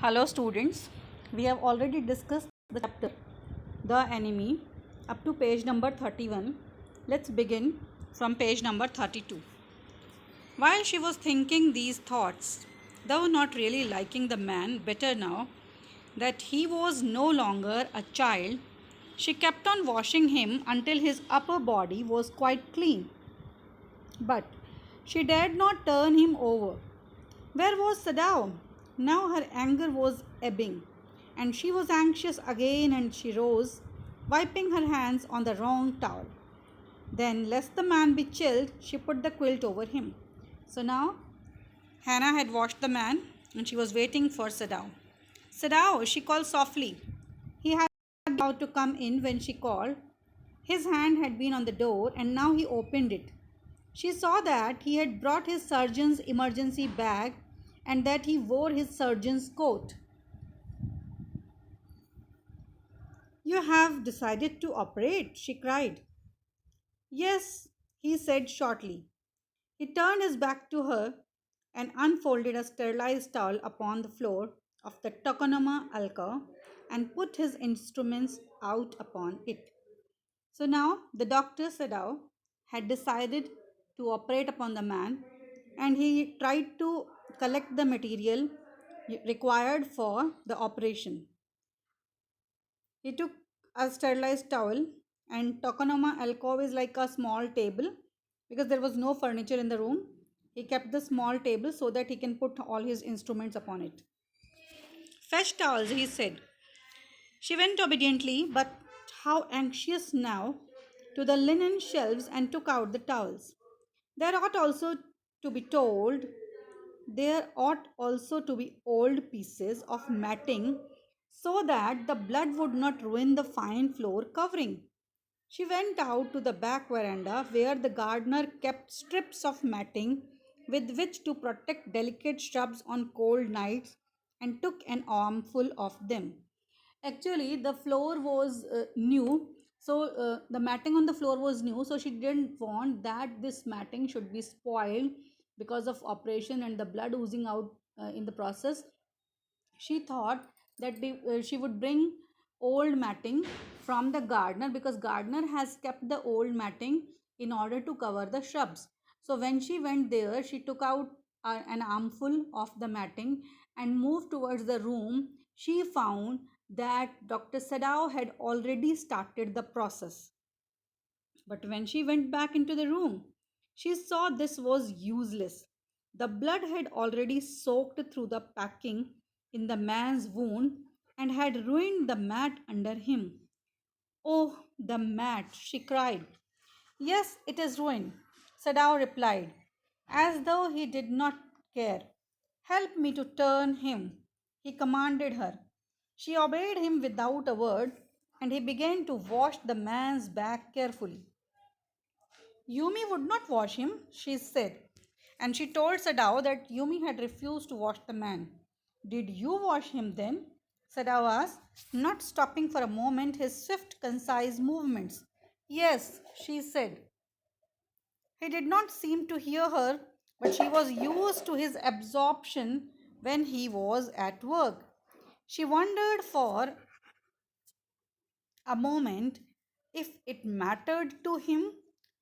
Hello students, we have already discussed the chapter The Enemy up to page number 31. Let's begin from page number 32. While she was thinking these thoughts, though not really liking the man better now that he was no longer a child, she kept on washing him until his upper body was quite clean. But she dared not turn him over. Where was Sadao? Now her anger was ebbing, and she was anxious again, and she rose, wiping her hands on the wrong towel. Then, lest the man be chilled, she put the quilt over him. So now Hannah had washed the man, and she was waiting for Sadao. Sadao, she called softly. He had about to come in when she called. His hand had been on the door, and now he opened it. She saw that he had brought his surgeon's emergency bag and that he wore his surgeon's coat. You have decided to operate, she cried. Yes, he said shortly. He turned his back to her and unfolded a sterilized towel upon the floor of the Tokonoma alcove and put his instruments out upon it. So now the doctor Sadao had decided to operate upon the man, and he tried to collect the material required for the operation. He took a sterilized towel, and Tokonoma alcove is like a small table because there was no furniture in the room. He kept the small table so that he can put all his instruments upon it. Fetch towels, he said. She went obediently, but how anxious now, to the linen shelves and took out the towels. There ought also to be told, there ought also to be old pieces of matting so that the blood would not ruin the fine floor covering. She went out to the back veranda where the gardener kept strips of matting with which to protect delicate shrubs on cold nights and took an armful of them. Actually, the floor was new, so the matting on the floor was new, so she didn't want that this matting should be spoiled because of operation and the blood oozing out in the process. She thought that she would bring old matting from the gardener because gardener has kept the old matting in order to cover the shrubs. So when she went there, she took out an armful of the matting and moved towards the room. She found that Dr. Sadao had already started the process. But when she went back into the room, she saw this was useless. The blood had already soaked through the packing in the man's wound and had ruined the mat under him. Oh, the mat, she cried. Yes, it is ruined, Sadao replied, as though he did not care. Help me to turn him, he commanded her. She obeyed him without a word, and he began to wash the man's back carefully. Yumi would not wash him, she said, and she told Sadao that Yumi had refused to wash the man. Did you wash him then? Sadao asked, not stopping for a moment his swift, concise movements. Yes, she said. He did not seem to hear her, but she was used to his absorption when he was at work. She wondered for a moment if it mattered to him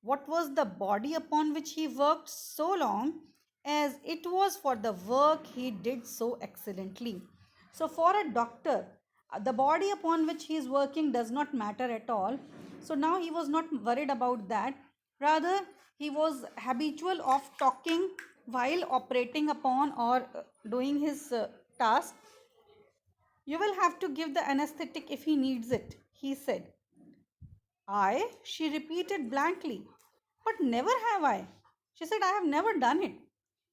what was the body upon which he worked so long, as it was for the work he did so excellently. So, for a doctor, the body upon which he is working does not matter at all. So, now he was not worried about that. Rather, he was habitual of talking while operating upon or doing his task. You will have to give the anesthetic if he needs it, he said. I, she repeated blankly. But never have I. She said, I have never done it.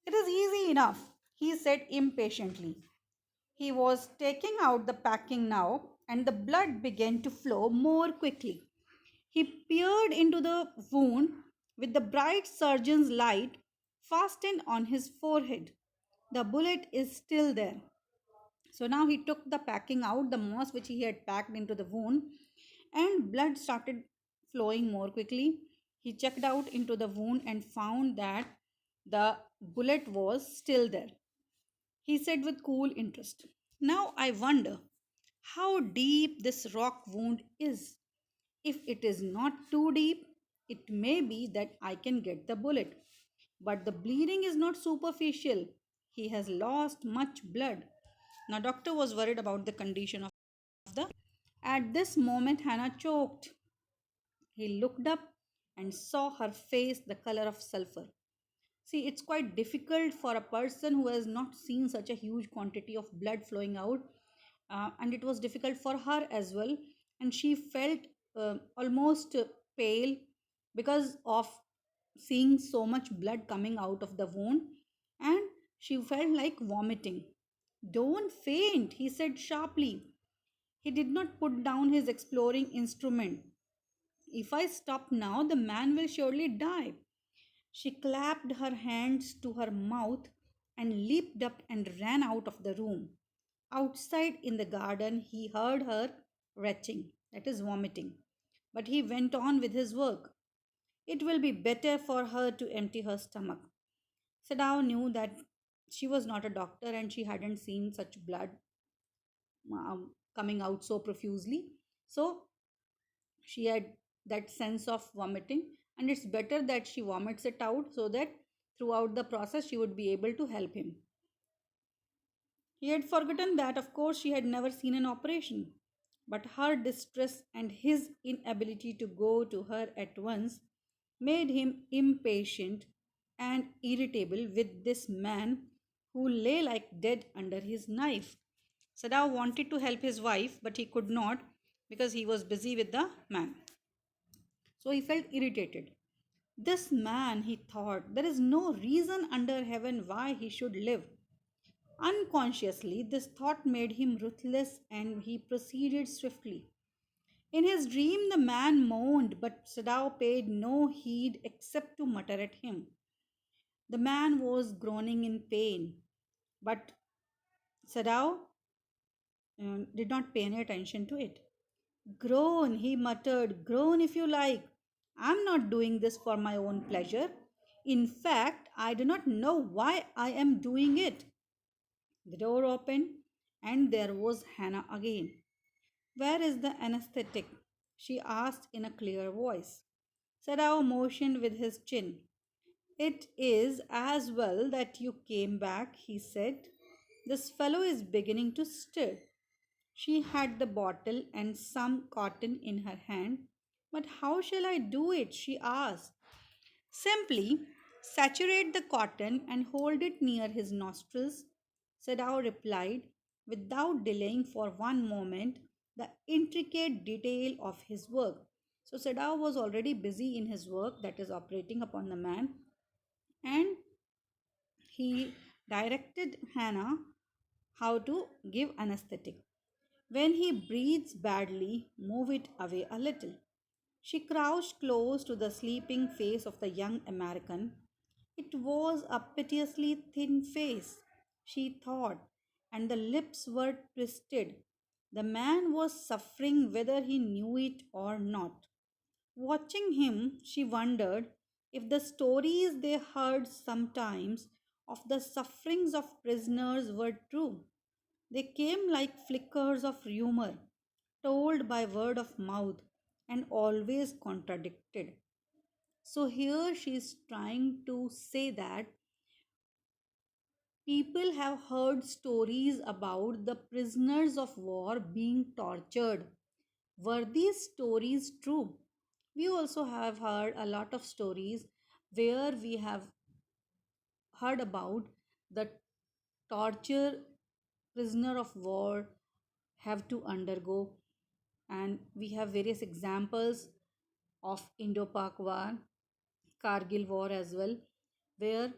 It is easy enough, he said impatiently. He was taking out the packing now, and the blood began to flow more quickly. He peered into the wound with the bright surgeon's light fastened on his forehead. The bullet is still there. So now he took the packing out, the moss which he had packed into the wound, and blood started flowing more quickly. He checked out into the wound and found that the bullet was still there. He said with cool interest, Now I wonder how deep this rock wound is. If it is not too deep, it may be that I can get the bullet. But the bleeding is not superficial. He has lost much blood. Now, doctor was worried about the condition of the. At this moment, Hannah choked. He looked up and saw her face the color of sulfur. See, it's quite difficult for a person who has not seen such a huge quantity of blood flowing out, and it was difficult for her as well. And she felt almost pale because of seeing so much blood coming out of the wound, and she felt like vomiting. Don't faint, he said sharply. He did not put down his exploring instrument. If I stop now, the man will surely die. She clapped her hands to her mouth and leaped up and ran out of the room. Outside in the garden, he heard her retching, that is, vomiting. But he went on with his work. It will be better for her to empty her stomach. Sadao knew that she was not a doctor and she hadn't seen such blood coming out so profusely. So she had that sense of vomiting, and it's better that she vomits it out so that throughout the process she would be able to help him. He had forgotten that, of course, she had never seen an operation, but her distress and his inability to go to her at once made him impatient and irritable with this man who lay like dead under his knife. Sadao wanted to help his wife, but he could not because he was busy with the man. So he felt irritated. This man, he thought, there is no reason under heaven why he should live. Unconsciously, this thought made him ruthless and he proceeded swiftly. In his dream, the man moaned, but Sadao paid no heed except to mutter at him. The man was groaning in pain, but Sadao did not pay any attention to it. Groan, he muttered, groan if you like. I'm not doing this for my own pleasure. In fact, I do not know why I am doing it. The door opened and there was Hannah again. Where is the anesthetic? She asked in a clear voice. Sadao motioned with his chin. It is as well that you came back, he said. This fellow is beginning to stir. She had the bottle and some cotton in her hand. But how shall I do it? She asked. Simply saturate the cotton and hold it near his nostrils, Sadao replied, without delaying for one moment the intricate detail of his work. So Sadao was already busy in his work, that is, operating upon the man, and he directed Hannah how to give anesthetic. When he breathes badly, move it away a little. She crouched close to the sleeping face of the young American. It was a piteously thin face, she thought, and the lips were twisted. The man was suffering whether he knew it or not. Watching him, she wondered if the stories they heard sometimes of the sufferings of prisoners were true. They came like flickers of rumor, told by word of mouth, and always contradicted. So here she is trying to say that people have heard stories about the prisoners of war being tortured. Were these stories true? We also have heard a lot of stories where we have heard about the torture prisoner of war have to undergo, and we have various examples of Indo-Pak war, Kargil war as well, where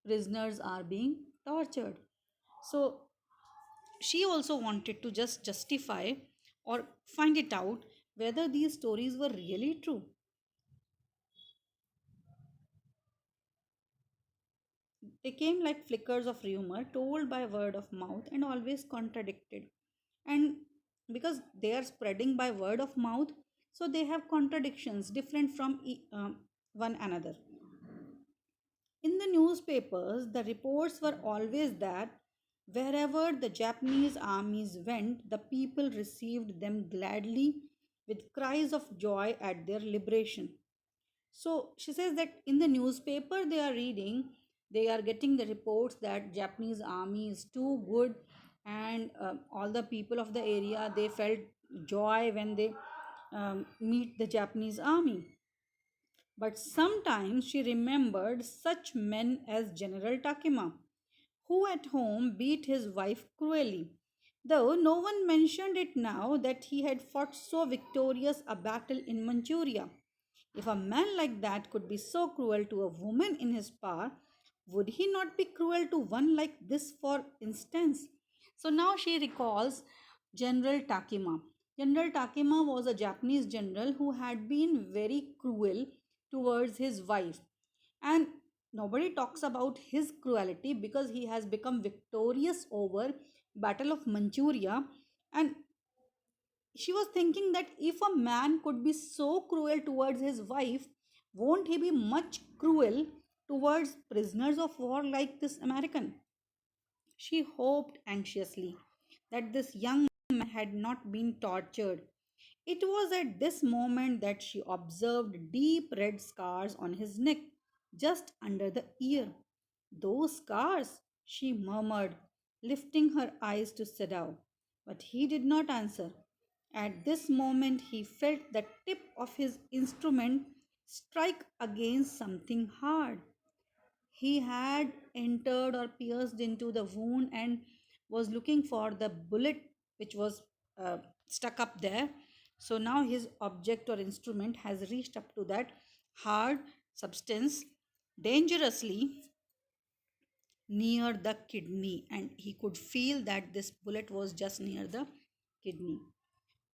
prisoners are being tortured. So she also wanted to just justify or find it out whether these stories were really true. They came like flickers of rumor told by word of mouth and always contradicted. And because they are spreading by word of mouth, so they have contradictions different from one another. In the newspapers, the reports were always that Wherever the Japanese armies went, the people received them gladly with cries of joy at their liberation. So she says that in the newspaper they are reading, they are getting the reports that Japanese army is too good, and all the people of the area they felt joy when they meet the Japanese army. But sometimes she remembered such men as General Takema, who at home beat his wife cruelly. Though no one mentioned it now that he had fought so victorious a battle in Manchuria. If a man like that could be so cruel to a woman in his power, would he not be cruel to one like this, for instance? So now she recalls General Takema. General Takema was a Japanese general who had been very cruel towards his wife. And nobody talks about his cruelty because he has become victorious over Battle of Manchuria. And she was thinking that if a man could be so cruel towards his wife, won't he be much cruel towards prisoners of war like this American? She hoped anxiously that this young man had not been tortured. It was at this moment that she observed deep red scars on his neck, just under the ear. Those scars, she murmured, lifting her eyes to Sadao. But he did not answer. At this moment, he felt the tip of his instrument strike against something hard. He had entered or pierced into the wound and was looking for the bullet which was stuck up there. So now his object or instrument has reached up to that hard substance dangerously near the kidney, and he could feel that this bullet was just near the kidney.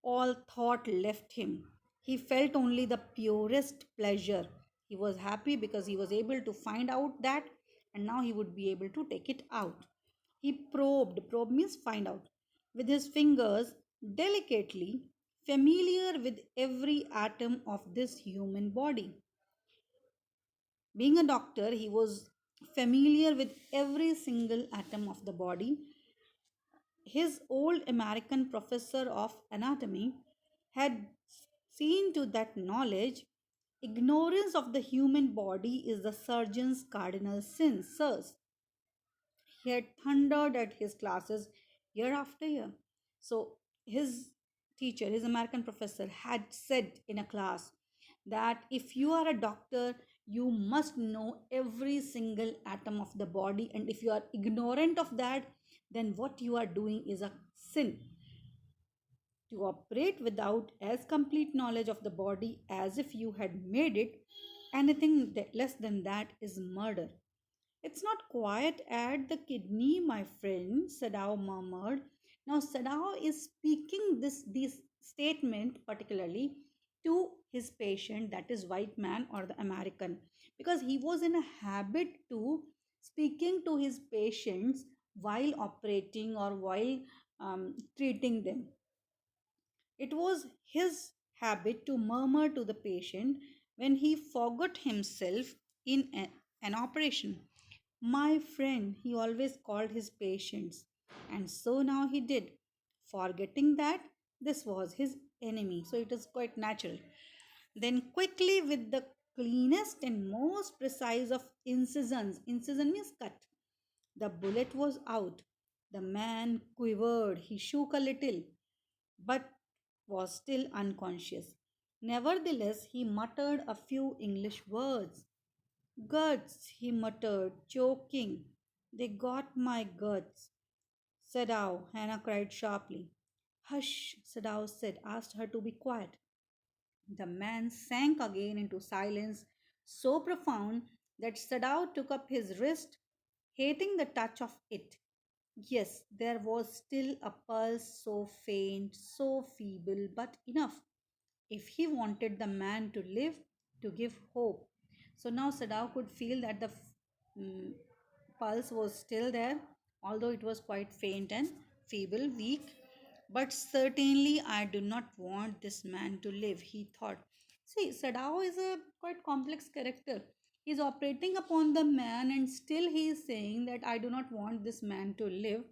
All thought left him. He felt only the purest pleasure. He was happy because he was able to find out that, and now he would be able to take it out. He probe means find out, with his fingers delicately, familiar with every atom of this human body. Being a doctor, he was familiar with every single atom of the body. His old American professor of anatomy had seen to that knowledge. Ignorance of the human body is the surgeon's cardinal sin, sirs. He had thundered at his classes year after year. So, his teacher, his American professor, had said in a class that if you are a doctor, you must know every single atom of the body, and if you are ignorant of that, then what you are doing is a sin. To operate without as complete knowledge of the body as if you had made it, anything less than that is murder. It's not quiet at the kidney, my friend, Sadao murmured. Now, Sadao is speaking this statement particularly to his patient, that is, white man or the American, because he was in a habit to speaking to his patients while operating or while treating them. It was his habit to murmur to the patient when he forgot himself in an operation. My friend, he always called his patients, and so now he did, forgetting that this was his enemy. So it is quite natural. Then, quickly, with the cleanest and most precise of incisions, incision means cut, the bullet was out. The man quivered, he shook a little, but was still unconscious. Nevertheless, he muttered a few English words. Guts, he muttered, choking. They got my guts. Sadao, Hannah cried sharply. Hush, Sadao said, asked her to be quiet. The man sank again into silence so profound that Sadao took up his wrist, hating the touch of it. Yes, there was still a pulse, so faint, so feeble, but enough. If he wanted the man to live, to give hope. So now Sadao could feel that the mm, pulse was still there, although it was quite faint and feeble, weak. But certainly, I do not want this man to live, he thought. See, Sadao is a quite complex character. He is operating upon the man, and still he is saying that I do not want this man to live.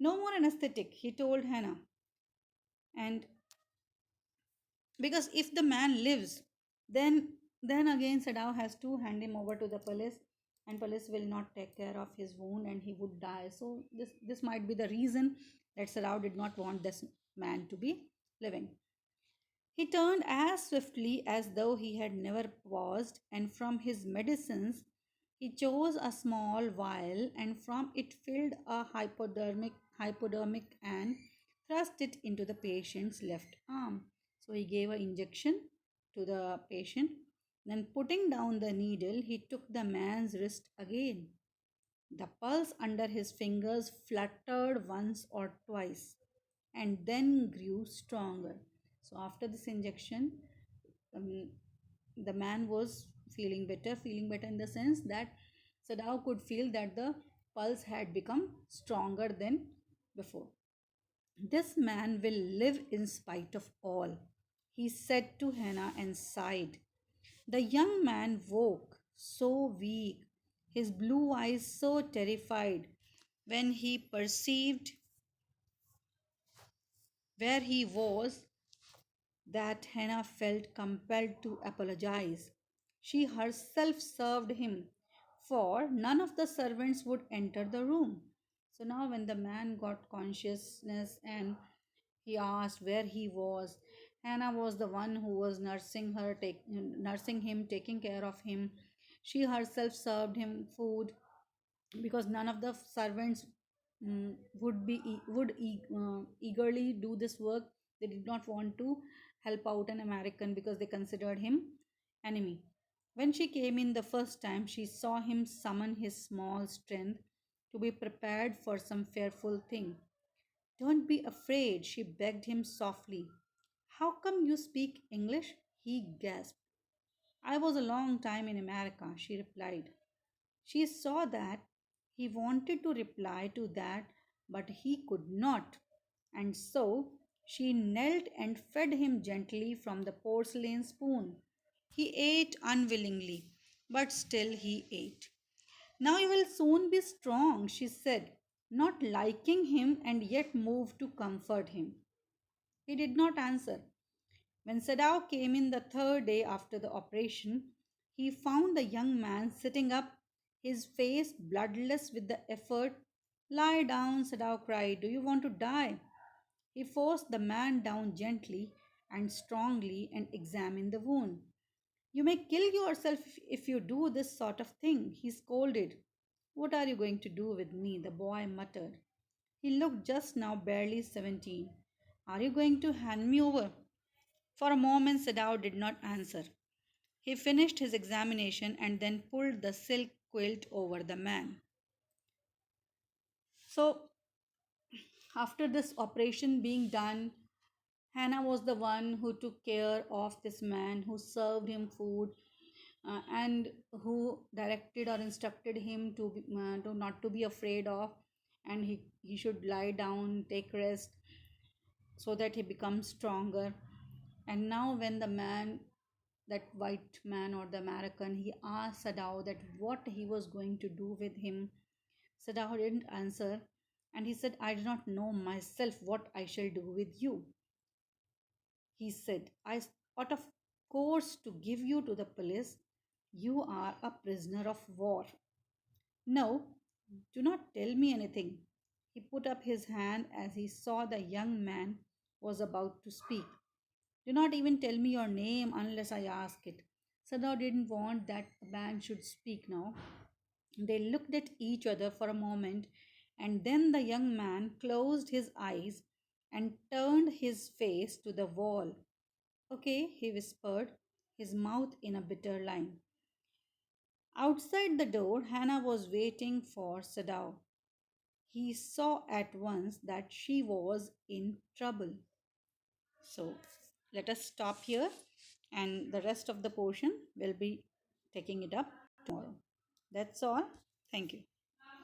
No more anesthetic, he told Hannah. And because if the man lives, then again Sadao has to hand him over to the police, and police will not take care of his wound and he would die. So this might be the reason that Sadao did not want this man to be living. He turned as swiftly as though he had never paused, and from his medicines he chose a small vial, and from it filled a hypodermic and thrust it into the patient's left arm. So he gave an injection to the patient. Then, putting down the needle, he took the man's wrist again. The pulse under his fingers fluttered once or twice and then grew stronger. So, after this injection, um, the man was feeling better in the sense that Sadao could feel that the pulse had become stronger than before. This man will live in spite of all, he said to Hannah and sighed. The young man woke, so weak, his blue eyes so terrified, when he perceived where he was that Hannah felt compelled to apologize. She herself served him, for none of the servants would enter the room. So now, when the man got consciousness and he asked where he was, Hannah was the one who was nursing him, taking care of him. She herself served him food because none of the servants would eagerly do this work. They did not want to help out an American because they considered him enemy. When she came in the first time, she saw him summon his small strength to be prepared for some fearful thing. Don't be afraid, she begged him softly. How come you speak English? He gasped. I was a long time in America, she replied. She saw that he wanted to reply to that, but he could not, and so she knelt and fed him gently from the porcelain spoon. He ate unwillingly, but still he ate. Now you will soon be strong, she said, not liking him and yet moved to comfort him. He did not answer. When Sadao came in the third day after the operation, he found the young man sitting up, his face bloodless with the effort. Lie down, Sadao cried. Do you want to die? He forced the man down gently and strongly and examined the wound. You may kill yourself if you do this sort of thing, he scolded. What are you going to do with me? The boy muttered. He looked just now barely 17. Are you going to hand me over? For a moment, Sadao did not answer. He finished his examination and then pulled the silk quilt over the man. So, after this operation being done, Hannah was the one who took care of this man, who served him food, and who directed or instructed him to not to be afraid of, and he should lie down, take rest, so that he becomes stronger. And now, when the man, that white man or the American, he asked Sadao that what he was going to do with him. Sadao didn't answer, and he said, I do not know myself what I shall do with you. He said, I ought of course to give you to the police. You are a prisoner of war. No, do not tell me anything. He put up his hand as he saw the young man was about to speak. Do not even tell me your name unless I ask it. Sadao didn't want that the man should speak now. They looked at each other for a moment, and then the young man closed his eyes and turned his face to the wall. Okay, he whispered, his mouth in a bitter line. Outside the door, Hannah was waiting for Sadao. He saw at once that she was in trouble. So let us stop here, and the rest of the portion will be taking it up tomorrow. That's all. Thank you.